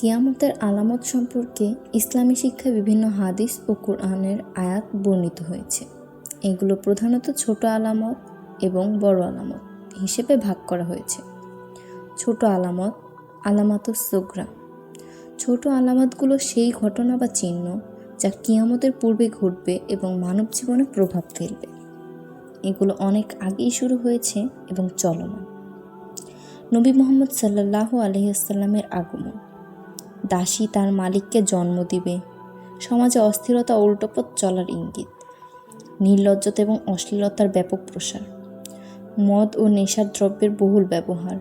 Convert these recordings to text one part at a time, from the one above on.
কিয়ামতের আলামত সম্পর্কে ইসলামী শিক্ষায় বিভিন্ন হাদিস ও কোরআনের আয়াত বর্ণিত হয়েছে। এগুলো প্রধানত ছোট আলামত এবং বড় আলামত হিসেবে ভাগ করা হয়েছে। ছোট আলামত, আলামাতুস সুগরা। ছোট আলামতগুলো সেই ঘটনা বা চিহ্ন যা কিয়ামতের পূর্বে ঘটবে এবং মানব জীবনে প্রভাব ফেলবে। এগুলো অনেক আগেই শুরু হয়েছে এবং চলমান। নবী মুহাম্মদ সাল্লাল্লাহু আলাইহি ওয়াসাল্লামের আগমন, দাসী তার মালিককে জন্ম দিবে, সমাজে অস্থিরতা ও উল্টোপথ চলার ইঙ্গিত, নির্লজ্জতা এবং অশ্লীলতার ব্যাপক প্রসার, মদ ও নেশার দ্রব্যের বহুল ব্যবহার,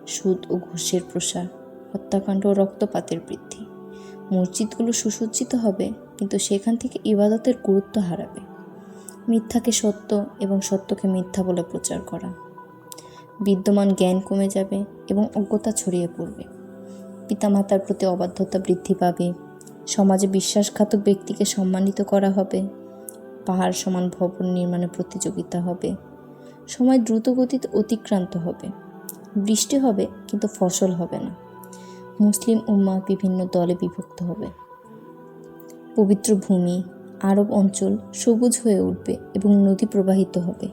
সুদ ও ঘুষের প্রসার, হত্যাকাণ্ড ও রক্তপাতের বৃদ্ধি। মসজিদগুলো সুসজ্জিত হবে কিন্তু সেখান থেকে ইবাদতের গুরুত্ব হারাবে। মিথ্যাকে সত্য এবং সত্যকে মিথ্যা বলে প্রচার করা। বিদ্যমান জ্ঞান কমে যাবে এবং অজ্ঞতা ছড়িয়ে পড়বে। পিতামাতার প্রতি অবাধ্যতা বৃদ্ধি পাবে। সমাজে বিশ্বাসঘাতক ব্যক্তিকে সম্মানিত করা হবে। পাহাড় সমান ভবন নির্মাণে প্রতিযোগিতা হবে। সময় দ্রুত গতিতে অতিক্রান্ত হবে। বৃষ্টি হবে কিন্তু ফসল হবে না। মুসলিম উম্মাহ বিভিন্ন দলে বিভক্ত হবে। পবিত্র ভূমি, আরব অঞ্চল সবুজ হয়ে উঠবে এবং নদী প্রবাহিত হবে।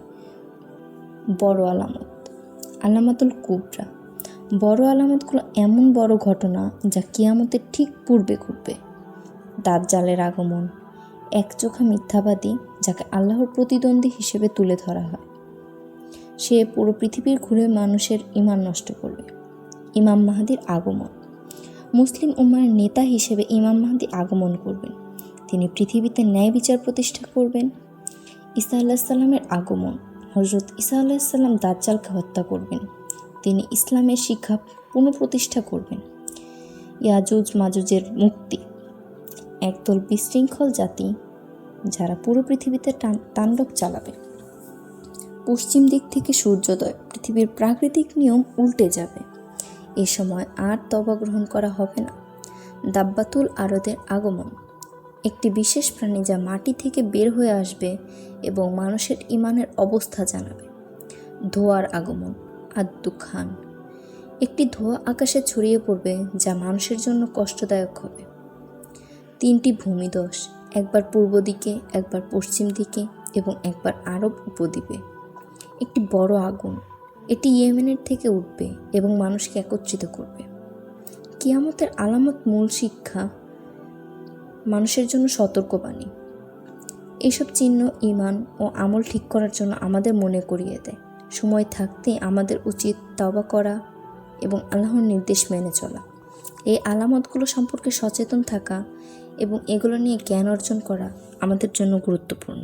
বড় আলামত, আলামাতুল কুবরা। বড় আলামতগুলো এমন বড় ঘটনা যা কিয়ামতের ঠিক পূর্বে ঘটবে। দাজ্জালের আগমন, একচোখা মিথ্যাবাদী যাকে আল্লাহর প্রতিদ্বন্দ্বী হিসেবে তুলে ধরা হয়। সে পুরো পৃথিবীর ঘুরে মানুষের ঈমান নষ্ট করবে। ইমাম মাহদীর আগমন, মুসলিম উম্মার নেতা হিসেবে ইমাম মাহদী আগমন করবেন। তিনি পৃথিবীতে ন্যায় বিচার প্রতিষ্ঠা করবেন। ঈসা আলাইহিস সালামের আগমন, হযরত ঈসা আলাইহিস সালাম দাজ্জালকে হত্যা করবেন। তিনি ইসলামের শিক্ষা পুনঃপ্রতিষ্ঠা করবেন। ইয়াজুজ মাজুজের মুক্তি, একদল বিশৃঙ্খল জাতি যারা পুরো পৃথিবীতে তাণ্ডব চালাবে। পশ্চিম দিক থেকে সূর্যোদয়, পৃথিবীর প্রাকৃতিক নিয়ম উল্টে যাবে। এ সময় আর তওবা গ্রহণ করা হবে না। দাব্বাতুল আরদের আগমন, একটি বিশেষ প্রাণী যা মাটি থেকে বের হয়ে আসবে এবং মানুষের ঈমানের অবস্থা জানাবে। ধোঁয়ার আগমন, আদ-দুখান, একটি ধোঁয়া আকাশে ছড়িয়ে পড়বে যা মানুষের জন্য কষ্টদায়ক হবে। 3টি ভূমিধস, একবার পূর্ব দিকে, একবার পশ্চিম দিকে এবং একবার আরব উপদ্বীপে। একটি বড় আগুন, এটি ইয়েমেনের থেকে উঠবে এবং মানুষকে একত্রিত করবে। কিয়ামতের আলামত মূল শিক্ষা, মানুষের জন্য সতর্কবাণী। এইসব চিহ্ন ঈমান ও আমল ঠিক করার জন্য আমাদের মনে করিয়ে দেয় সময় থাকতেই আমাদের উচিত তওবা করা এবং আল্লাহর নির্দেশ মেনে চলা। এই আলামতগুলো সম্পর্কে সচেতন থাকা এবং এগুলো নিয়ে জ্ঞান অর্জন করা আমাদের জন্য গুরুত্বপূর্ণ।